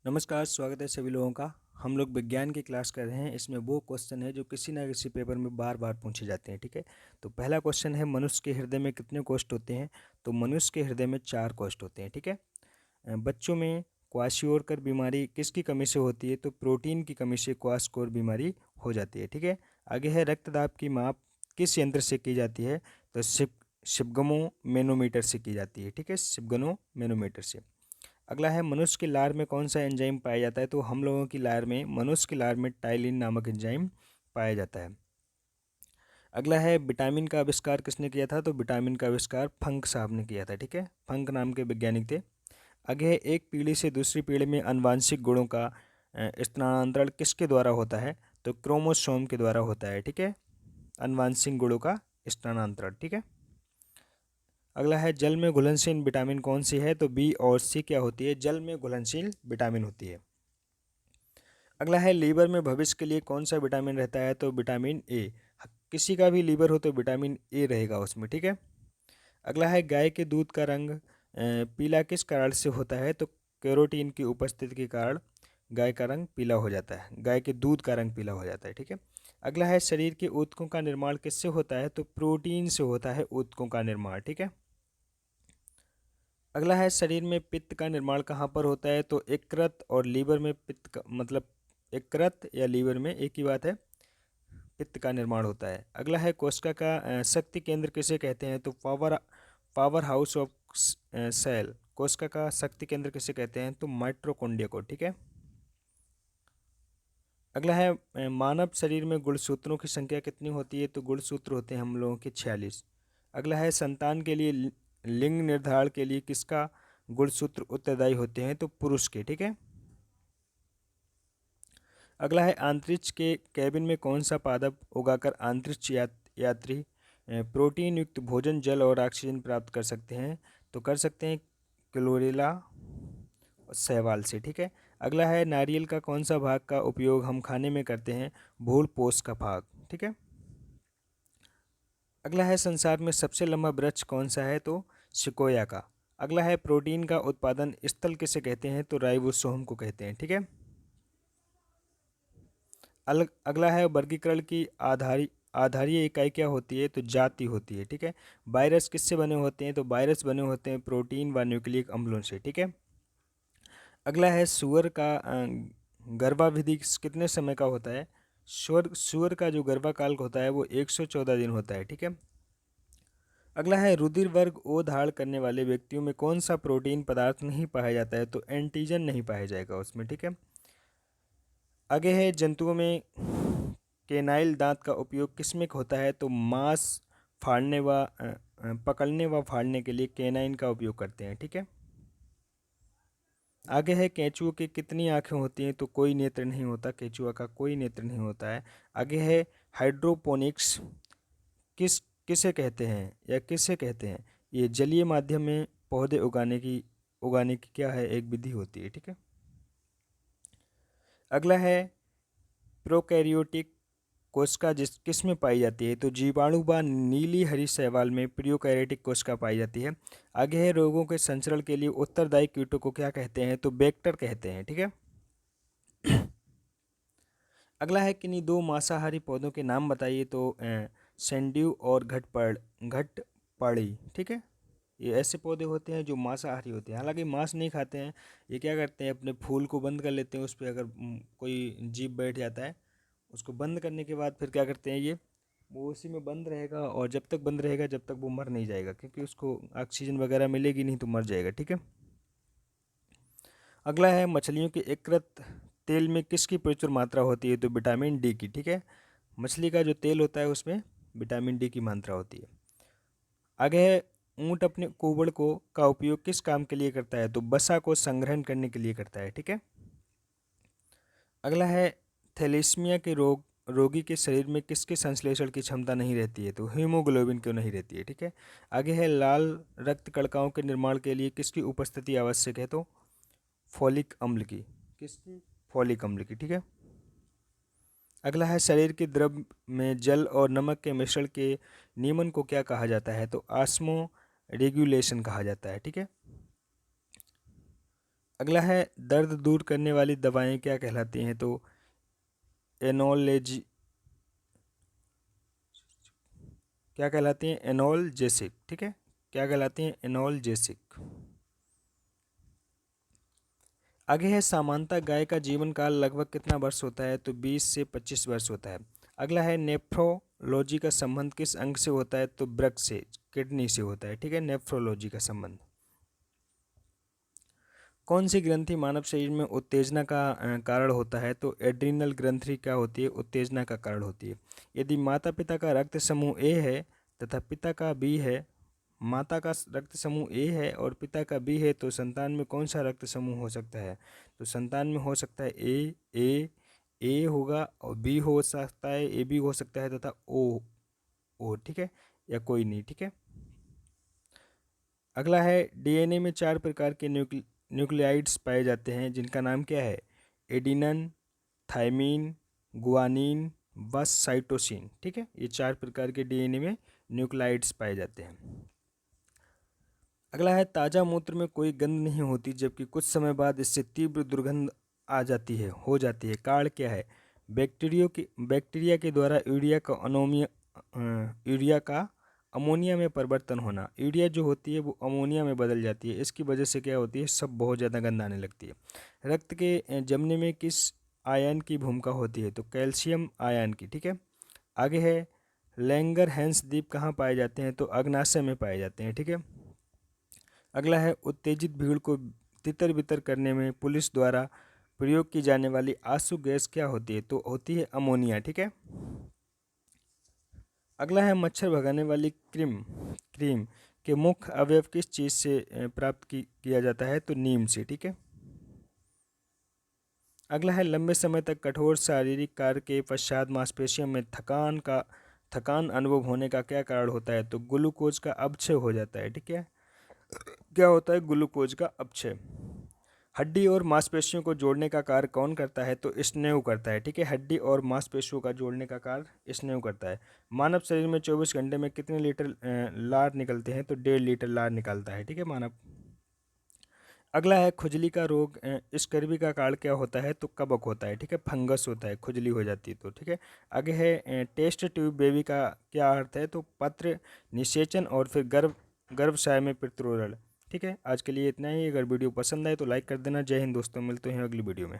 नमस्कार, स्वागत है सभी लोगों का। हम लोग विज्ञान की क्लास कर रहे हैं। इसमें वो क्वेश्चन है जो किसी ना किसी पेपर में बार बार पूछे जाते हैं, ठीक है। तो पहला क्वेश्चन है, मनुष्य के हृदय में कितने कोष्ठ होते हैं? तो मनुष्य के हृदय में 4 कोष्ठ होते हैं, ठीक है। बच्चों में क्वाशियोरकर बीमारी किसकी कमी से होती है? तो प्रोटीन की कमी से क्वाशकोर बीमारी हो जाती है, ठीक है। आगे है, रक्तदाब की माप किस यंत्र से की जाती है? तो शिपगमो मैनोमीटर से की जाती है, ठीक है, शिपगनो मैनोमीटर से। अगला है, मनुष्य की लार में कौन सा एंजाइम पाया जाता है? तो हम लोगों की लार में, मनुष्य की लार में टाइलिन नामक एंजाइम पाया जाता है। अगला है, विटामिन का आविष्कार किसने किया था? तो विटामिन का आविष्कार फंक साहब ने किया था, ठीक है। फंक नाम के वैज्ञानिक थे। आगे है, एक पीढ़ी से दूसरी पीढ़ी में आनुवांशिक गुणों का स्थानांतरण किसके द्वारा होता है? तो क्रोमोसोम के द्वारा होता है, ठीक है। आनुवांशिक गुणों का स्थानांतरण, ठीक है। अगला है, जल में घुलनशील विटामिन कौन सी है? तो बी और सी क्या होती है? जल में घुलनशील विटामिन होती है। अगला है, लीवर में भविष्य के लिए कौन सा विटामिन रहता है? तो विटामिन ए। किसी का भी लीवर हो तो विटामिन ए रहेगा उसमें, ठीक है। अगला है, गाय के दूध का रंग पीला किस कारण से होता है? तो कैरोटीन की उपस्थिति के कारण गाय का रंग पीला हो जाता है, गाय के दूध का रंग पीला हो जाता है, ठीक है। अगला है, शरीर के ऊतकों का निर्माण किससे होता है? तो प्रोटीन से होता है ऊतकों का निर्माण, ठीक है। अगला है, शरीर में पित्त का निर्माण कहाँ पर होता है? तो यकृत और लीवर में पित्त का मतलब यकृत या लीवर में एक ही बात है, पित्त का निर्माण होता है। अगला है, कोशिका का शक्ति केंद्र किसे कहते हैं? तो पावर हाउस ऑफ सेल। कोशिका का शक्ति केंद्र किसे कहते हैं? तो माइटोकॉन्ड्रिया को, ठीक है। अगला है, मानव शरीर में गुणसूत्रों की संख्या कितनी होती है? तो गुणसूत्र होते हैं हम लोगों के 46। अगला है, संतान के लिए लिंग निर्धारण के लिए किसका गुणसूत्र उत्तरदायी होते हैं? तो पुरुष के, ठीक है। अगला है, अंतरिक्ष के कैबिन में कौन सा पादप उगाकर अंतरिक्ष यात्री प्रोटीन युक्त भोजन, जल और ऑक्सीजन प्राप्त कर सकते हैं? तो कर सकते हैं क्लोरेला शैवाल से, ठीक है। अगला है, नारियल का कौन सा भाग का उपयोग हम खाने में करते हैं? भूल पोष का भाग, ठीक है। अगला है, संसार में सबसे लंबा वृक्ष कौन सा है? तो सिकोया का। अगला है, प्रोटीन का उत्पादन स्थल किसे कहते हैं? तो राइबोसोम को कहते हैं, ठीक है। अगला है, वर्गीकरण की आधारीय इकाई क्या होती है? तो जाति होती है, ठीक है। वायरस किससे बने होते हैं? तो वायरस बने होते हैं प्रोटीन व न्यूक्लिक अम्लों से, ठीक है। अगला है, सुअर का गर्भावधि कितने समय का होता है? सुअर का जो गर्भाकाल होता है वो 114 दिन होता है, ठीक है। अगला है, रुधिर वर्ग ओ धारण करने वाले व्यक्तियों में कौन सा प्रोटीन पदार्थ नहीं पाया जाता है? तो एंटीजन नहीं पाया जाएगा उसमें, ठीक है। आगे है, जंतुओं में केनाइल दांत का उपयोग किसमें होता है? तो मांस फाड़ने व पकड़ने व फाड़ने के लिए केनाइन का उपयोग करते हैं, ठीक है। आगे है, केंचुओं की कितनी आंखें होती हैं? तो कोई नेत्र नहीं होता, केंचुआ का कोई नेत्र नहीं होता है। आगे है, हाइड्रोपोनिक्स किस किसे कहते हैं या किसे कहते हैं? ये जलीय माध्यम में पौधे उगाने की क्या है, एक विधि होती है, ठीक है। अगला है, प्रोकैरियोटिक कोशिका किस में पाई जाती है? तो जीवाणु व नीली हरी शैवाल में प्रोकैरियोटिक कोशिका पाई जाती है। आगे है, रोगों के संचरण के लिए उत्तरदायी कीटों को क्या कहते हैं? तो वेक्टर कहते हैं, ठीक है। अगला है, किन्हीं दो मांसाहारी पौधों के नाम बताइए? तो सेंड्यू और घटपड़ी, ठीक है। ये ऐसे पौधे होते हैं जो मांसाहारी होते हैं, हालांकि मांस नहीं खाते हैं। ये क्या करते हैं, अपने फूल को बंद कर लेते हैं, उस पर अगर कोई जीव बैठ जाता है, उसको बंद करने के बाद फिर क्या करते हैं, ये वो उसी में बंद रहेगा, और जब तक बंद रहेगा जब तक वो मर नहीं जाएगा, क्योंकि उसको ऑक्सीजन वगैरह मिलेगी नहीं तो मर जाएगा, ठीक है। अगला है, मछलियों के यकृत तेल में किसकी प्रचुर मात्रा होती है? तो विटामिन डी की, ठीक है। मछली का जो तेल होता है उसमें विटामिन डी की मात्रा होती है। आगे है, ऊँट अपने कोबड़ को का उपयोग किस काम के लिए करता है? तो वसा को संग्रहण करने के लिए करता है, ठीक है। अगला है, थैलेसीमिया के रोगी के शरीर में किसके संश्लेषण की क्षमता नहीं रहती है? तो हीमोग्लोबिन क्यों नहीं रहती है, ठीक है। आगे है, लाल रक्त कणिकाओं के निर्माण के लिए किसकी उपस्थिति आवश्यक है? तो फॉलिक अम्ल की। किसकी? फॉलिक अम्ल की, ठीक है। अगला है, शरीर के द्रव में जल और नमक के मिश्रण के नियमन को क्या कहा जाता है? तो आस्मो रेगुलेशन कहा जाता है, ठीक है। अगला है दर्द दूर करने वाली दवाएं क्या कहलाती हैं? तो एनोलेजी क्या कहलाती हैं? एनोल्जेसिक। ठीक है, क्या कहलाती हैं? एनोल्जेसिक। आगे है सामान्यतः गाय का जीवन काल लगभग कितना वर्ष होता है? तो 20 से 25 वर्ष होता है। अगला है नेफ्रोलॉजी का संबंध किस अंग से होता है? तो वृक्क से, किडनी से होता है। ठीक है, नेफ्रोलॉजी का संबंध। कौन सी ग्रंथि मानव शरीर में उत्तेजना का कारण होता है? तो एड्रिनल ग्रंथि क्या होती है? उत्तेजना का कारण होती है। यदि माता पिता का रक्त समूह ए है तथा पिता का बी है, माता का रक्त समूह ए है और पिता का बी है, तो संतान में कौन सा रक्त समूह हो सकता है? तो संतान में हो सकता है ए होगा, और बी हो सकता है, ए बी हो सकता है, तथा ओ। ठीक है, या कोई नहीं। ठीक है, अगला है डीएनए में 4 प्रकार के न्यूक्लियाइड्स पाए जाते हैं, जिनका नाम क्या है? एडिनन, थायमीन, गुआनिन व साइटोसिन। ठीक है, ये 4 प्रकार के डीएनए में न्यूक्लियाइड्स पाए जाते हैं। अगला है ताज़ा मूत्र में कोई गंध नहीं होती, जबकि कुछ समय बाद इससे तीव्र दुर्गंध आ जाती है, हो जाती है। कारण क्या है? बैक्टीरिया के द्वारा यूरिया का अमोनिया में परिवर्तन होना। यूरिया जो होती है वो अमोनिया में बदल जाती है, इसकी वजह से क्या होती है? सब बहुत ज़्यादा गंध आने लगती है। रक्त के जमने में किस आयन की भूमिका होती है? तो कैल्शियम आयन की। ठीक है, आगे है लैंगरहैंस द्वीप कहाँ पाए जाते हैं? तो अग्न्याशय में पाए जाते हैं। ठीक है, अगला है उत्तेजित भीड़ को तितर बितर करने में पुलिस द्वारा प्रयोग की जाने वाली आंसू गैस क्या होती है? तो होती है अमोनिया। ठीक है, अगला है मच्छर भगाने वाली क्रीम के मुख्य अवयव किस चीज़ से प्राप्त किया जाता है? तो नीम से। ठीक है, अगला है लंबे समय तक कठोर शारीरिक कार्य के पश्चात मांसपेशियों में थकान अनुभव होने का क्या कारण होता है? तो ग्लूकोज का अपक्षय हो जाता है। ठीक है, क्या होता है? ग्लूकोज का अपक्षय। हड्डी और मांसपेशियों को जोड़ने का कार्य कौन करता है? तो स्नेयु करता है। ठीक है, हड्डी और मांसपेशियों का जोड़ने का कार्य स्नेयु करता है। मानव शरीर में 24 घंटे में कितने लीटर लार निकलते हैं? तो 1.5 लीटर लार निकलता है। ठीक है, मानव। अगला है खुजली का रोग, स्कर्वी का कारण क्या होता है? तो कवक होता है। ठीक है, फंगस होता है, खुजली हो जाती है तो। ठीक है, आगे है टेस्ट ट्यूब बेबी का क्या अर्थ है? तो पत्र निषेचन और फिर गर्भाशय में प्रतिरोधन। ठीक है, आज के लिए इतना ही। अगर वीडियो पसंद आए तो लाइक कर देना। जय हिंद दोस्तों, मिलते हैं अगली वीडियो में।